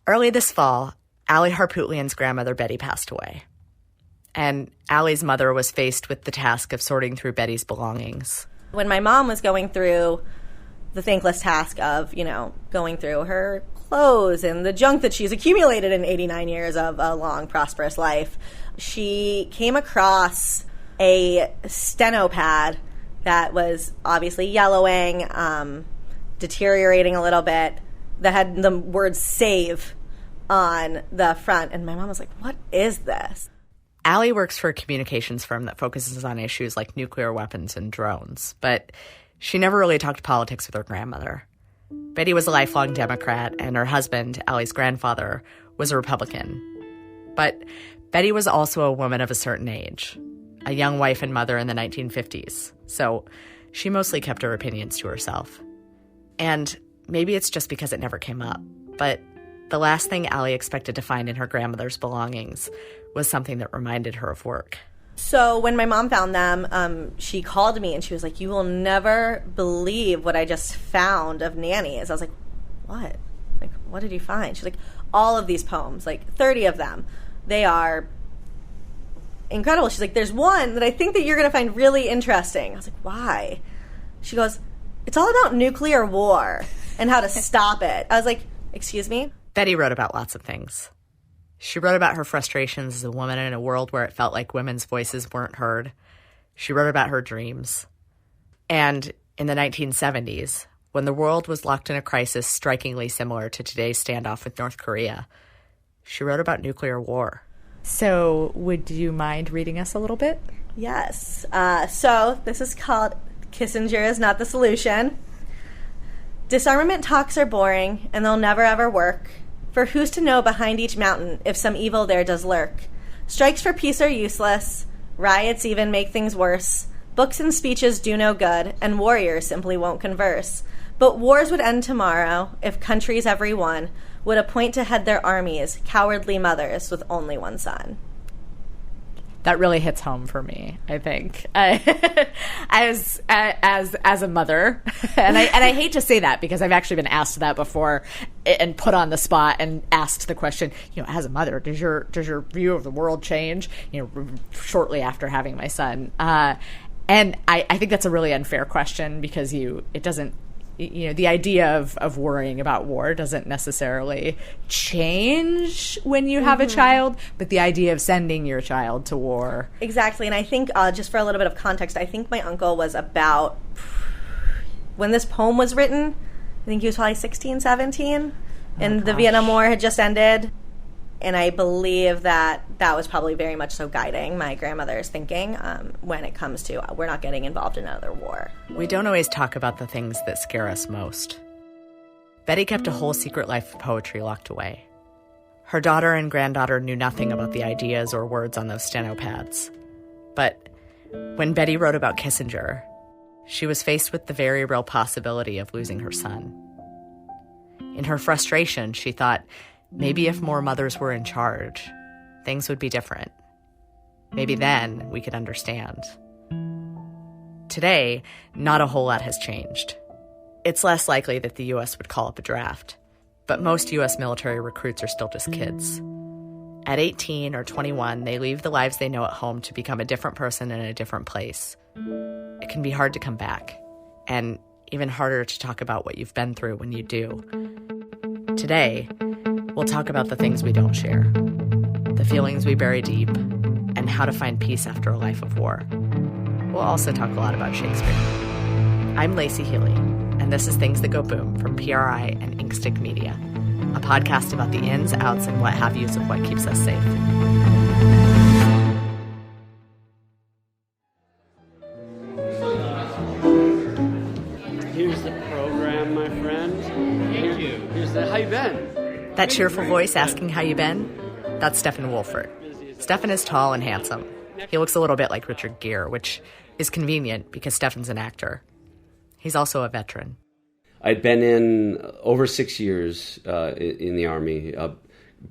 Early this fall, Allie Harpootlian's grandmother Betty passed away. And Allie's mother was faced with the task of sorting through Betty's belongings. When my mom was going through the thankless task of, going through her clothes and the junk that she's accumulated in 89 years of a long, prosperous life, she came across a steno pad that was obviously yellowing, deteriorating a little bit, that had the word save on the front. And my mom was like, what is this? Allie works for a communications firm that focuses on issues like nuclear weapons and drones, but she never really talked politics with her grandmother. Betty was a lifelong Democrat, and her husband, Allie's grandfather, was a Republican. But Betty was also a woman of a certain age, a young wife and mother in the 1950s, so she mostly kept her opinions to herself. And maybe it's just because it never came up, but the last thing Allie expected to find in her grandmother's belongings was something that reminded her of work. So when my mom found them, she called me and she was like, you will never believe what I just found of nannies. I was like, what? Like, what did you find? She's like, all of these poems, like 30 of them. They are incredible. She's like, there's one that I think that you're going to find really interesting. I was like, why? She goes, it's all about nuclear war and how to stop it. I was like, excuse me? Betty wrote about lots of things. She wrote about her frustrations as a woman in a world where it felt like women's voices weren't heard. She wrote about her dreams. And in the 1970s, when the world was locked in a crisis strikingly similar to today's standoff with North Korea, she wrote about nuclear war. So would you mind reading us a little bit? Yes. So this is called Kissinger is Not the Solution. Disarmament talks are boring, and they'll never ever work. For who's to know behind each mountain if some evil there does lurk? Strikes for peace are useless. Riots even make things worse. Books and speeches do no good, and warriors simply won't converse. But wars would end tomorrow if countries, every one, would appoint to head their armies cowardly mothers with only one son. That really hits home for me, I think, as a mother, and I hate to say that because I've actually been asked that before and put on the spot and asked the question, as a mother, does your view of the world change, shortly after having my son? And I think that's a really unfair question because it doesn't. The idea of worrying about war doesn't necessarily change when you have a child, but the idea of sending your child to war. Exactly, and I think, just for a little bit of context, I think my uncle was about, when this poem was written, I think he was probably 16, 17, and the Vietnam War had just ended. And I believe that was probably very much so guiding my grandmother's thinking when it comes to we're not getting involved in another war. We don't always talk about the things that scare us most. Betty kept a whole secret life of poetry locked away. Her daughter and granddaughter knew nothing about the ideas or words on those steno pads. But when Betty wrote about Kissinger, she was faced with the very real possibility of losing her son. In her frustration, she thought, maybe if more mothers were in charge, things would be different. Maybe then we could understand. Today, not a whole lot has changed. It's less likely that the U.S. would call up a draft, but most U.S. military recruits are still just kids. At 18 or 21, they leave the lives they know at home to become a different person in a different place. It can be hard to come back, and even harder to talk about what you've been through when you do. Today, we'll talk about the things we don't share, the feelings we bury deep, and how to find peace after a life of war. We'll also talk a lot about Shakespeare. I'm Lacey Healy, and this is Things That Go Boom from PRI and Inkstick Media, a podcast about the ins, outs, and what have yous of what keeps us safe. Here's the program, my friend. Thank you. Here's the, how you been? That cheerful voice asking how you been? That's Stephen Wolfert. Stephen is tall and handsome. He looks a little bit like Richard Gere, which is convenient because Stephen's an actor. He's also a veteran. I'd been in over 6 years in the Army,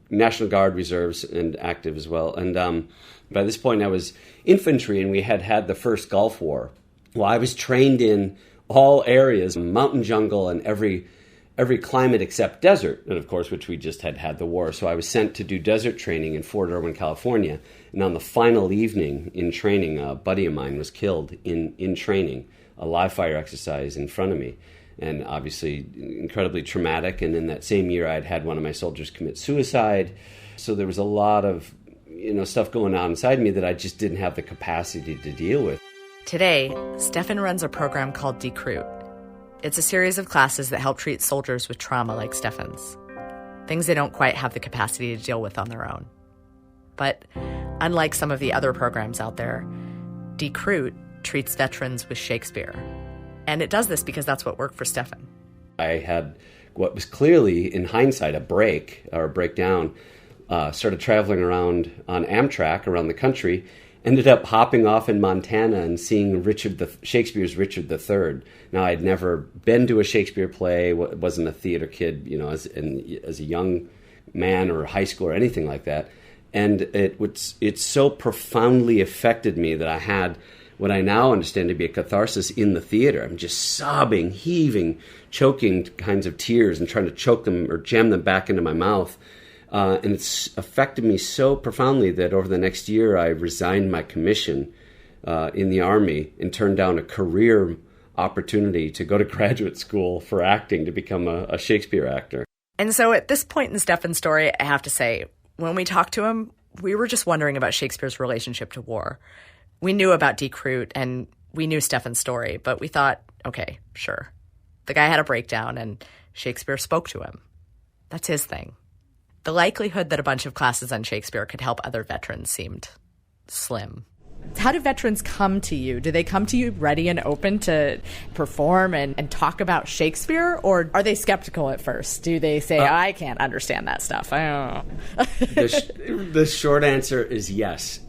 National Guard reserves and active as well. And by this point I was infantry and we had the first Gulf War. Well, I was trained in all areas, mountain jungle and every every climate except desert, and of course, which we just had the war. So I was sent to do desert training in Fort Irwin, California. And on the final evening in training, a buddy of mine was killed in training, a live fire exercise in front of me. And obviously incredibly traumatic. And in that same year, I'd had one of my soldiers commit suicide. So there was a lot of stuff going on inside me that I just didn't have the capacity to deal with. Today, Stefan runs a program called Decruit. It's a series of classes that help treat soldiers with trauma like Stefan's, things they don't quite have the capacity to deal with on their own. But unlike some of the other programs out there, Decruit treats veterans with Shakespeare. And it does this because that's what worked for Stefan. I had what was clearly, in hindsight, a breakdown. Started traveling around on Amtrak around the country, ended up hopping off in Montana and seeing Shakespeare's Richard III. Now, I'd never been to a Shakespeare play, wasn't a theater kid, as a young man or high school or anything like that. And it so profoundly affected me that I had what I now understand to be a catharsis in the theater. I'm just sobbing, heaving, choking kinds of tears and trying to choke them or jam them back into my mouth. And it's affected me so profoundly that over the next year, I resigned my commission in the Army and turned down a career opportunity to go to graduate school for acting to become a Shakespeare actor. And so at this point in Stefan's story, I have to say, when we talked to him, we were just wondering about Shakespeare's relationship to war. We knew about Decruit and we knew Stefan's story, but we thought, okay, sure. The guy had a breakdown and Shakespeare spoke to him. That's his thing. The likelihood that a bunch of classes on Shakespeare could help other veterans seemed slim. How do veterans come to you? Do they come to you ready and open to perform and talk about Shakespeare? Or are they skeptical at first? Do they say, I can't understand that stuff? I don't know. The short answer is yes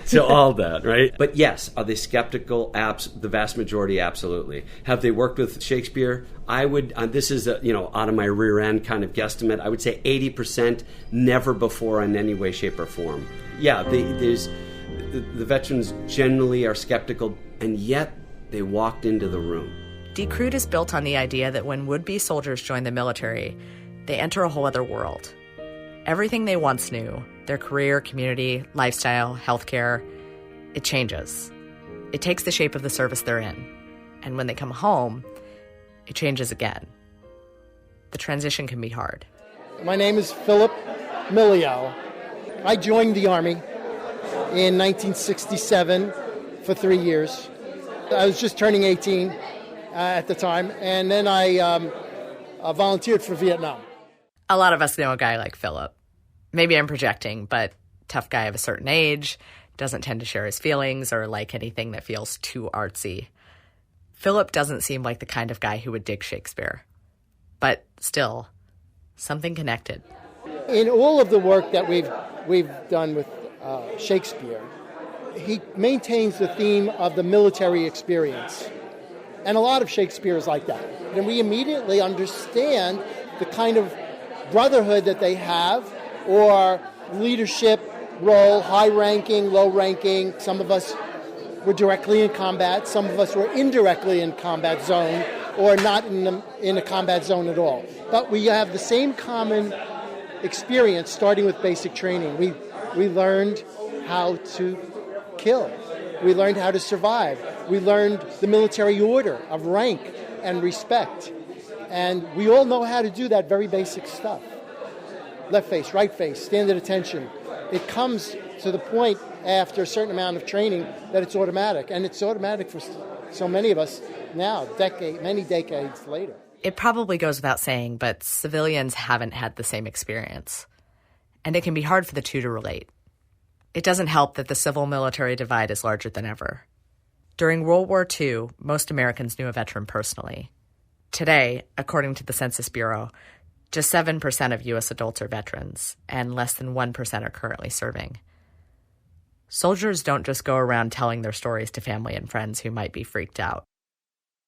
to all that, right? But yes, are they skeptical? The vast majority, absolutely. Have they worked with Shakespeare? I would, this is out of my rear end kind of guesstimate, I would say 80% never before in any way, shape, or form. Yeah, the veterans generally are skeptical, and yet they walked into the room. Decruit is built on the idea that when would-be soldiers join the military, they enter a whole other world. Everything they once knew, their career, community, lifestyle, healthcare, it changes. It takes the shape of the service they're in. And when they come home, it changes again. The transition can be hard. My name is Philip Milio. I joined the Army in 1967 for 3 years. I was just turning 18 at the time, and then I volunteered for Vietnam. A lot of us know a guy like Philip. Maybe I'm projecting, but tough guy of a certain age, doesn't tend to share his feelings or like anything that feels too artsy. Philip doesn't seem like the kind of guy who would dig Shakespeare. But still, something connected. In all of the work that we've done with Shakespeare, he maintains the theme of the military experience. And a lot of Shakespeare is like that. And we immediately understand the kind of brotherhood that they have, or leadership role, high-ranking, low-ranking. Some of us were directly in combat. Some of us were indirectly in combat zone, or not in a combat zone at all. But we have the same common experience, starting with basic training. We learned how to kill. We learned how to survive. We learned the military order of rank and respect. And we all know how to do that very basic stuff. Left face, right face, stand at attention. It comes to the point after a certain amount of training that it's automatic. And it's automatic for so many of us now, many decades later. It probably goes without saying, but civilians haven't had the same experience. And it can be hard for the two to relate. It doesn't help that the civil-military divide is larger than ever. During World War II, most Americans knew a veteran personally. Today, according to the Census Bureau, just 7% of U.S. adults are veterans, and less than 1% are currently serving. Soldiers don't just go around telling their stories to family and friends who might be freaked out.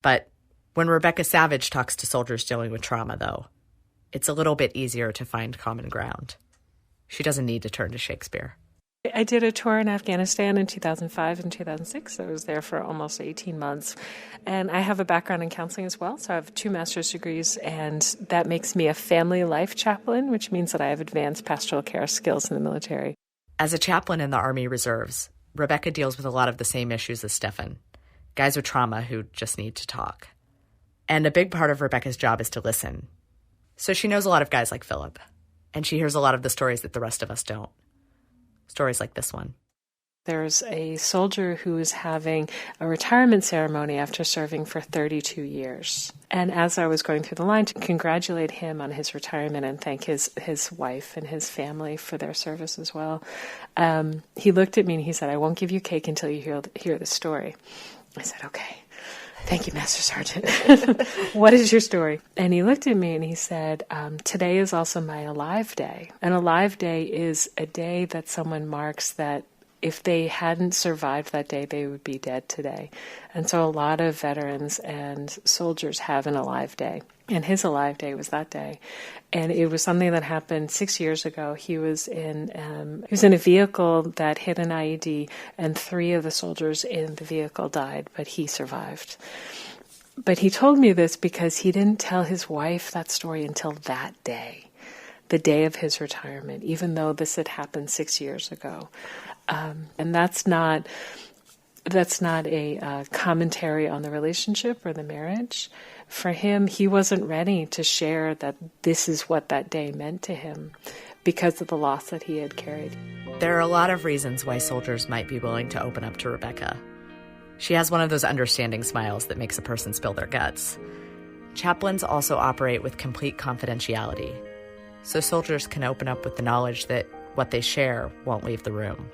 But when Rebecca Savage talks to soldiers dealing with trauma, though, it's a little bit easier to find common ground. She doesn't need to turn to Shakespeare. I did a tour in Afghanistan in 2005 and 2006. I was there for almost 18 months. And I have a background in counseling as well, so I have 2 master's degrees, and that makes me a family life chaplain, which means that I have advanced pastoral care skills in the military. As a chaplain in the Army Reserves, Rebecca deals with a lot of the same issues as Stefan, guys with trauma who just need to talk. And a big part of Rebecca's job is to listen. So she knows a lot of guys like Philip, and she hears a lot of the stories that the rest of us don't. Stories like this one. There's a soldier who is having a retirement ceremony after serving for 32 years. And as I was going through the line to congratulate him on his retirement and thank his wife and his family for their service as well, he looked at me and he said, "I won't give you cake until you hear the story." I said, "Okay. Thank you, Master Sergeant. What is your story?" And he looked at me and he said, "Today is also my Alive Day. An Alive Day is a day that someone marks that if they hadn't survived that day, they would be dead today." And so a lot of veterans and soldiers have an Alive Day. And his Alive Day was that day. And it was something that happened 6 years ago. He was in a vehicle that hit an IED, and 3 of the soldiers in the vehicle died, but he survived. But he told me this because he didn't tell his wife that story until that day, the day of his retirement, even though this had happened 6 years ago. And that's not a commentary on the relationship or the marriage. For him, he wasn't ready to share that this is what that day meant to him because of the loss that he had carried. There are a lot of reasons why soldiers might be willing to open up to Rebecca. She has one of those understanding smiles that makes a person spill their guts. Chaplains also operate with complete confidentiality, so soldiers can open up with the knowledge that what they share won't leave the room.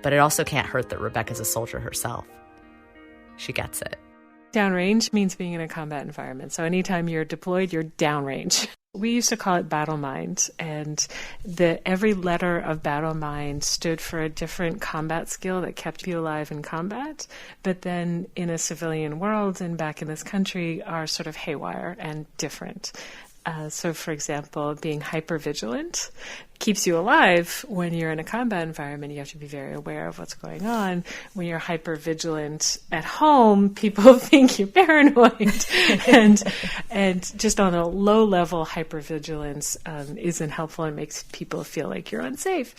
But it also can't hurt that Rebecca's a soldier herself. She gets it. Downrange means being in a combat environment. So anytime you're deployed, you're downrange. We used to call it battle mind, and every letter of battle mind stood for a different combat skill that kept you alive in combat. But then in a civilian world and back in this country are sort of haywire and different. So, for example, being hypervigilant keeps you alive. When you're in a combat environment, you have to be very aware of what's going on. When you're hypervigilant at home, people think you're paranoid. and just on a low level, hypervigilance isn't helpful and makes people feel like you're unsafe.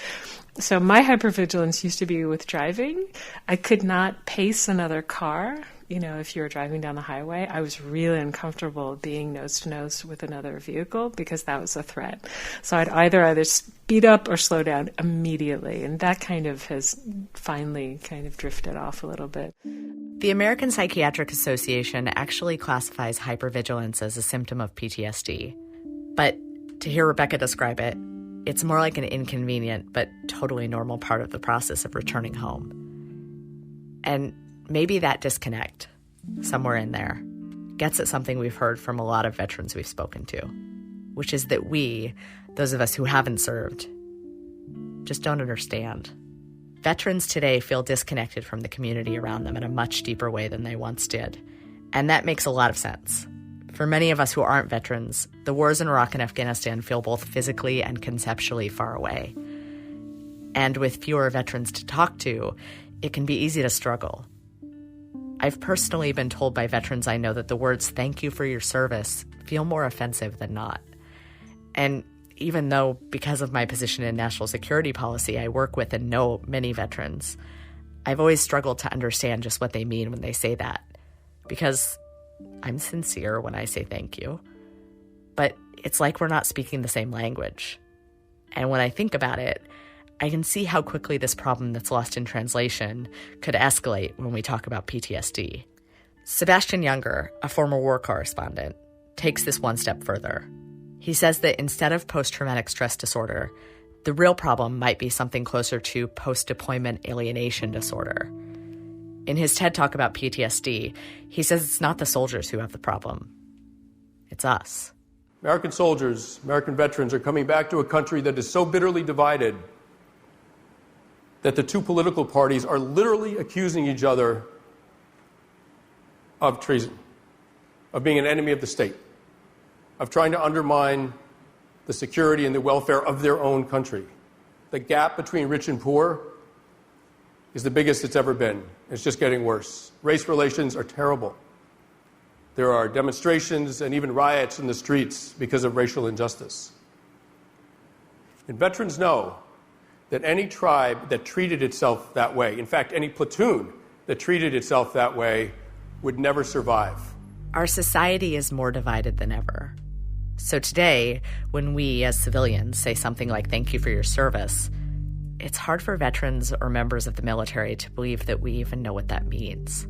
So my hypervigilance used to be with driving. I could not pace another car. If you were driving down the highway, I was really uncomfortable being nose to nose with another vehicle because that was a threat. So I'd either speed up or slow down immediately. And that kind of has finally kind of drifted off a little bit. The American Psychiatric Association actually classifies hypervigilance as a symptom of PTSD. But to hear Rebecca describe it, it's more like an inconvenient but totally normal part of the process of returning home. And maybe that disconnect, somewhere in there, gets at something we've heard from a lot of veterans we've spoken to, which is that we, those of us who haven't served, just don't understand. Veterans today feel disconnected from the community around them in a much deeper way than they once did. And that makes a lot of sense. For many of us who aren't veterans, the wars in Iraq and Afghanistan feel both physically and conceptually far away. And with fewer veterans to talk to, it can be easy to struggle. I've personally been told by veterans I know that the words "thank you for your service" feel more offensive than not. And even though, because of my position in national security policy, I work with and know many veterans, I've always struggled to understand just what they mean when they say that. Because I'm sincere when I say thank you. But it's like we're not speaking the same language. And when I think about it, I can see how quickly this problem that's lost in translation could escalate when we talk about PTSD. Sebastian Younger, a former war correspondent, takes this one step further. He says that instead of post-traumatic stress disorder, the real problem might be something closer to post-deployment alienation disorder. In his TED Talk about PTSD, he says it's not the soldiers who have the problem. It's us. American soldiers, American veterans are coming back to a country that is so bitterly divided that the 2 political parties are literally accusing each other of treason, of being an enemy of the state, of trying to undermine the security and the welfare of their own country. the gap between rich and poor is the biggest it's ever been. It's just getting worse. Race relations are terrible. There are demonstrations and even riots in the streets because of racial injustice. And veterans know that any tribe that treated itself that way, in fact, any platoon that treated itself that way, would never survive. Our society is more divided than ever. So today, when we as civilians say something like "thank you for your service," it's hard for veterans or members of the military to believe that we even know what that means.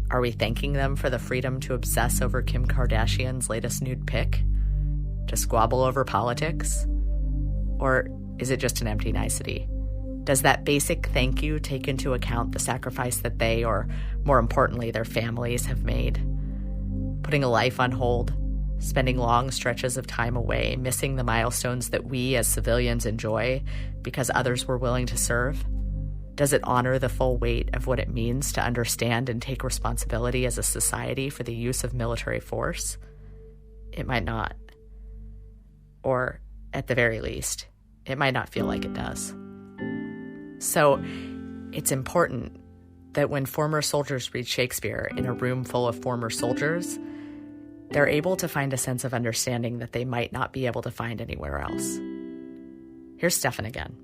Are we thanking them for the freedom to obsess over Kim Kardashian's latest nude pic? To squabble over politics? Or is it just an empty nicety? Does that basic thank you take into account the sacrifice that they, or more importantly, their families, have made? Putting a life on hold, spending long stretches of time away, missing the milestones that we as civilians enjoy because others were willing to serve? Does it honor the full weight of what it means to understand and take responsibility as a society for the use of military force? It might not. Or, at the very least, it might not feel like it does. So, it's important that when former soldiers read Shakespeare in a room full of former soldiers, they're able to find a sense of understanding that they might not be able to find anywhere else. Here's Stefan again.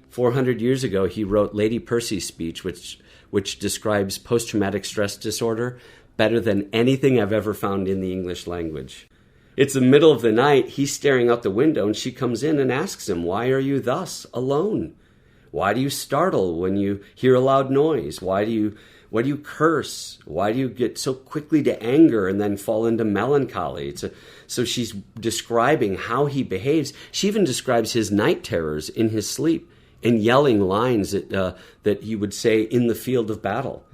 400 years ago, he wrote Lady Percy's speech, which describes post-traumatic stress disorder better than anything I've ever found in the English language. It's the middle of the night, he's staring out the window, and she comes in and asks him, "Why are you thus alone? Why do you startle when you hear a loud noise? Why do you curse? Why do you get so quickly to anger and then fall into melancholy?" So she's describing how he behaves. She even describes his night terrors in his sleep and yelling lines that he would say in the field of battle.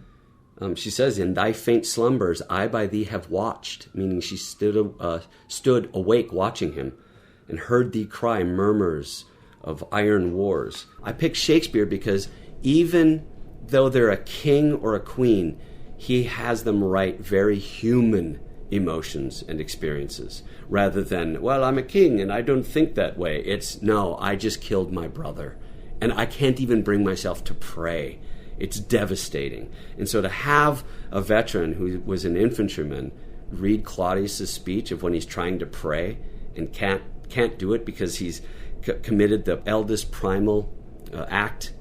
She says, "In thy faint slumbers, I by thee have watched," meaning she stood awake watching him, "and heard thee cry murmurs of iron wars." I picked Shakespeare because even though they're a king or a queen, he has them write very human emotions and experiences, rather than, "Well, I'm a king and I don't think that way." It's, "No, I just killed my brother and I can't even bring myself to pray." It's devastating. And so to have a veteran who was an infantryman read Claudius's speech of when he's trying to pray and can't do it because he's committed the eldest primal act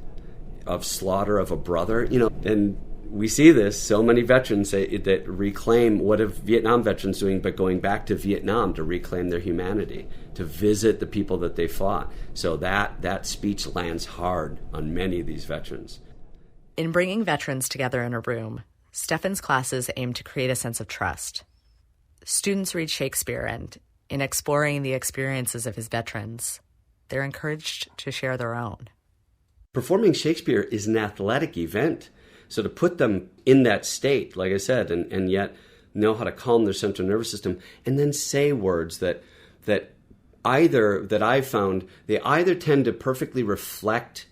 of slaughter of a brother, and we see this, so many veterans that reclaim, what are Vietnam veterans doing but going back to Vietnam to reclaim their humanity, to visit the people that they fought. So that speech lands hard on many of these veterans. In bringing veterans together in a room, Stefan's classes aim to create a sense of trust. Students read Shakespeare, and in exploring the experiences of his veterans, they're encouraged to share their own. Performing Shakespeare is an athletic event. So to put them in that state, like I said, and yet know how to calm their central nervous system, and then say words that I've found, they either tend to perfectly reflect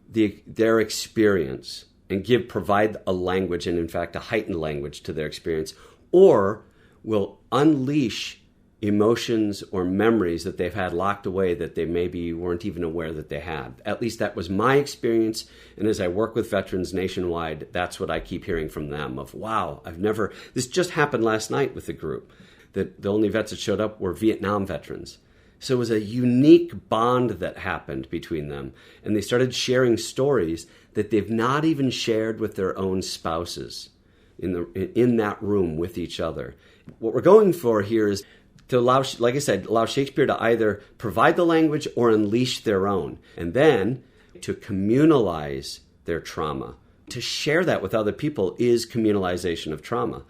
their experience and provide a language, and in fact a heightened language to their experience, or will unleash emotions or memories that they've had locked away that they maybe weren't even aware that they had. At least that was my experience, and as I work with veterans nationwide, that's what I keep hearing from them of, wow, this just happened last night with the group, that the only vets that showed up were Vietnam veterans. So it was a unique bond that happened between them, and they started sharing stories that they've not even shared with their own spouses in that room with each other. What we're going for here is to allow Shakespeare to either provide the language or unleash their own, and then to communalize their trauma. To share that with other people is communalization of trauma.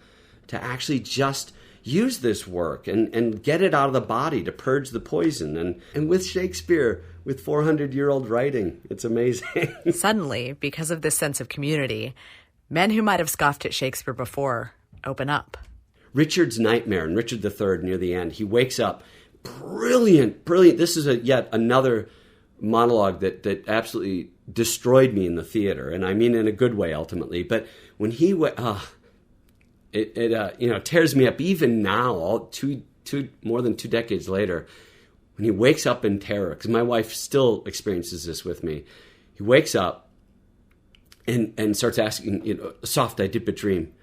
To actually just use this work and get it out of the body to purge the poison. And with Shakespeare, with 400-year-old writing, it's amazing. Suddenly, because of this sense of community, men who might have scoffed at Shakespeare before open up. Richard's nightmare in Richard III near the end, he wakes up, brilliant. This is yet another monologue that absolutely destroyed me in the theater, and I mean in a good way ultimately. But when he it tears me up even now, more than 2 decades later. when he wakes up in terror, because my wife still experiences this with me, he wakes up and starts asking, soft, I did but dream,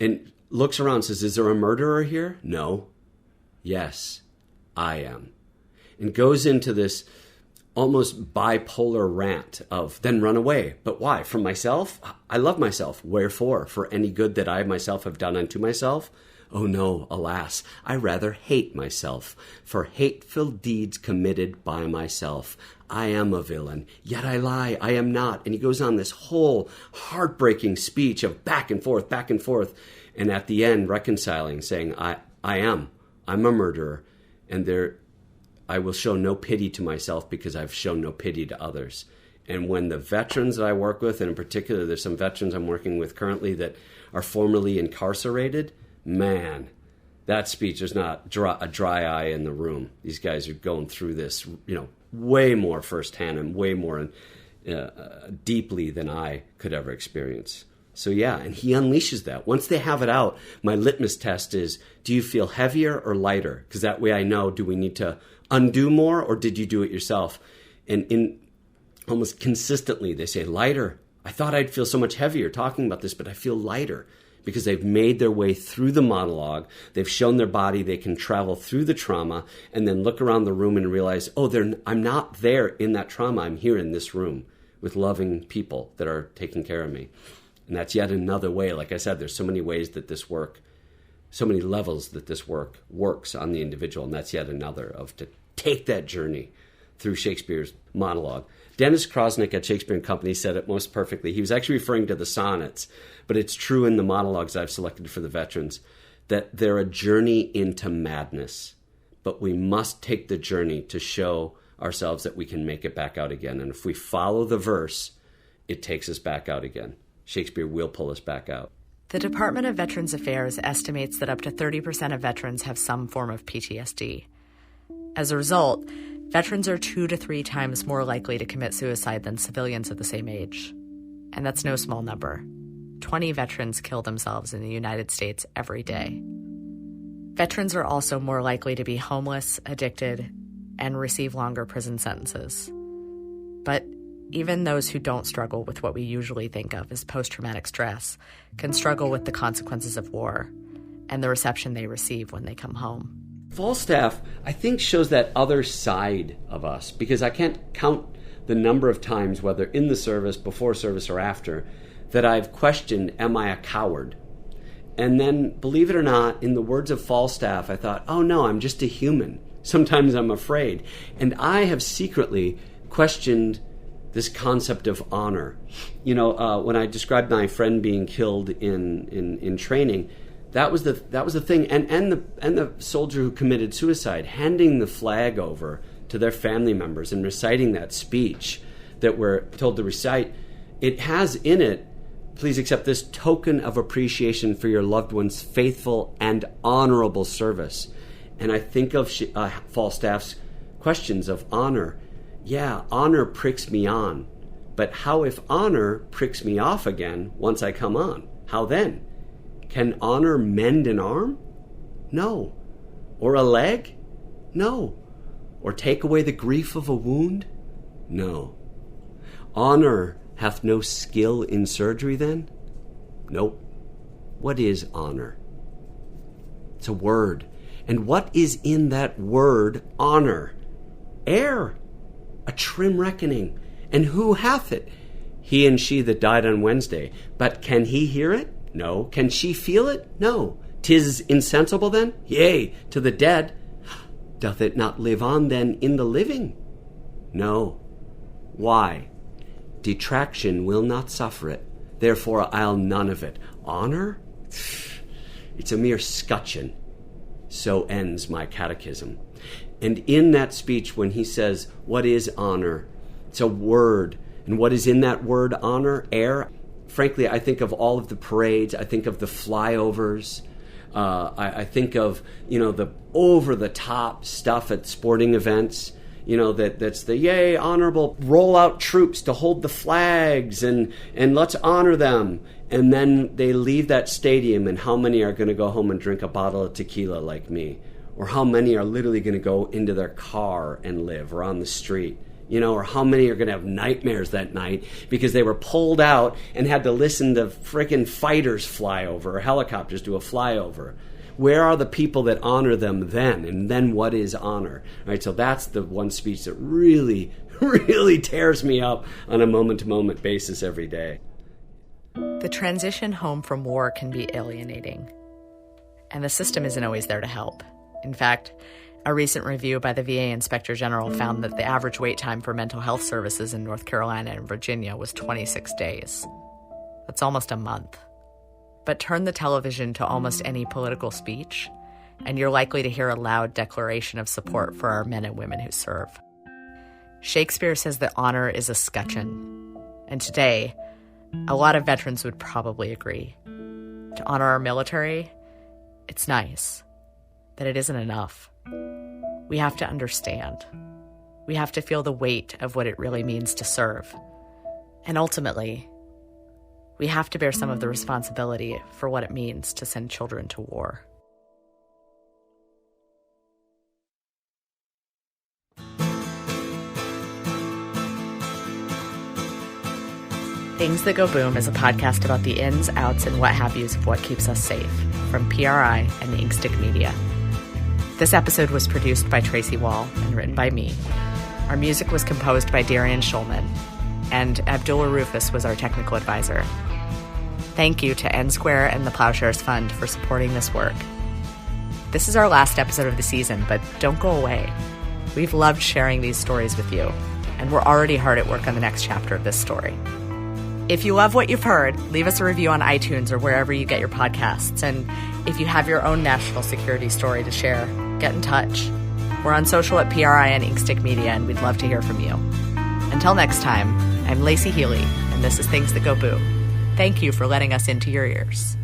and looks around and says, is there a murderer here? No. Yes, I am. And goes into this almost bipolar rant of, then run away. But why? From myself? I love myself. Wherefore? For any good that I myself have done unto myself? Oh no, alas, I rather hate myself, for hateful deeds committed by myself. I am a villain, yet I lie, I am not. And he goes on this whole heartbreaking speech of back and forth, and at the end reconciling, saying, I'm a murderer, and I will show no pity to myself because I've shown no pity to others. And when the veterans that I work with, and in particular there's some veterans I'm working with currently that are formerly incarcerated, man, that speech, there's not a dry eye in the room. These guys are going through this, way more firsthand and way more deeply than I could ever experience. So yeah, and he unleashes that. Once they have it out, my litmus test is, do you feel heavier or lighter? Because that way I know, do we need to undo more or did you do it yourself? And in almost consistently, they say, lighter. I thought I'd feel so much heavier talking about this, but I feel lighter. Because they've made their way through the monologue, they've shown their body they can travel through the trauma, and then look around the room and realize, I'm not there in that trauma, I'm here in this room with loving people that are taking care of me. And that's yet another way. Like I said, there's so many ways that this work, so many levels that this work works on the individual, and that's yet another of to take that journey through Shakespeare's monologue. Dennis Krosnick at Shakespeare and Company said it most perfectly. He was actually referring to the sonnets, but it's true in the monologues I've selected for the veterans, that they're a journey into madness. But we must take the journey to show ourselves that we can make it back out again. And if we follow the verse, it takes us back out again. Shakespeare will pull us back out. The Department of Veterans Affairs estimates that up to 30% of veterans have some form of PTSD. As a result, veterans are 2 to 3 times more likely to commit suicide than civilians of the same age. And that's no small number. 20 veterans kill themselves in the United States every day. Veterans are also more likely to be homeless, addicted, and receive longer prison sentences. But even those who don't struggle with what we usually think of as post-traumatic stress can struggle with the consequences of war and the reception they receive when they come home. Falstaff, I think, shows that other side of us, because I can't count the number of times, whether in the service, before service, or after, that I've questioned, am I a coward? And then, believe it or not, in the words of Falstaff, I thought, oh no, I'm just a human. Sometimes I'm afraid. And I have secretly questioned this concept of honor. When I described my friend being killed in training, that was the thing. And the soldier who committed suicide, handing the flag over to their family members and reciting that speech that we're told to recite, it has in it, please accept this token of appreciation for your loved one's faithful and honorable service. And I think of Falstaff's questions of honor. Yeah, honor pricks me on. But how if honor pricks me off again once I come on? How then? Can honor mend an arm? No. Or a leg? No. Or take away the grief of a wound? No. Honor hath no skill in surgery then? Nope. What is honor? It's a word. And what is in that word, honor? Air. A trim reckoning. And who hath it? He and she that died on Wednesday. But can he hear it? No. Can she feel it? No. 'Tis insensible then? Yea, to the dead. Doth it not live on then in the living? No. Why? Detraction will not suffer it. Therefore I'll none of it. Honor? It's a mere scutcheon. So ends my catechism. And in that speech, when he says, what is honor? It's a word. And what is in that word, honor? Air. Frankly, I think of all of the parades. I think of the flyovers. I think of, the over-the-top stuff at sporting events. That's the, yay, honorable, roll out troops to hold the flags and let's honor them. And then they leave that stadium, and how many are going to go home and drink a bottle of tequila like me? Or how many are literally going to go into their car and live, or on the street? Or how many are going to have nightmares that night because they were pulled out and had to listen to frickin' fighters fly over or helicopters do a flyover? Where are the people that honor them then? And then what is honor? Right? So that's the one speech that really, really tears me up on a moment-to-moment basis every day. The transition home from war can be alienating, and the system isn't always there to help. In fact, a recent review by the VA Inspector General found that the average wait time for mental health services in North Carolina and Virginia was 26 days. That's almost a month. But turn the television to almost any political speech, and you're likely to hear a loud declaration of support for our men and women who serve. Shakespeare says that honor is a scutcheon, and today, a lot of veterans would probably agree. To honor our military, it's nice, but it isn't enough. We have to understand. We have to feel the weight of what it really means to serve. And ultimately, we have to bear some of the responsibility for what it means to send children to war. Things That Go Boom is a podcast about the ins, outs, and what have yous of what keeps us safe, from PRI and Inkstick Media. This episode was produced by Tracy Wall and written by me. Our music was composed by Darian Schulman, and Abdullah Rufus was our technical advisor. Thank you to N Square and the Plowshares Fund for supporting this work. This is our last episode of the season, but don't go away. We've loved sharing these stories with you, and we're already hard at work on the next chapter of this story. If you love what you've heard, leave us a review on iTunes or wherever you get your podcasts. And if you have your own national security story to share, get in touch. We're on social at PRI and Inkstick Media, and we'd love to hear from you. Until next time, I'm Lacey Healy, and this is Things That Go Boom. Thank you for letting us into your ears.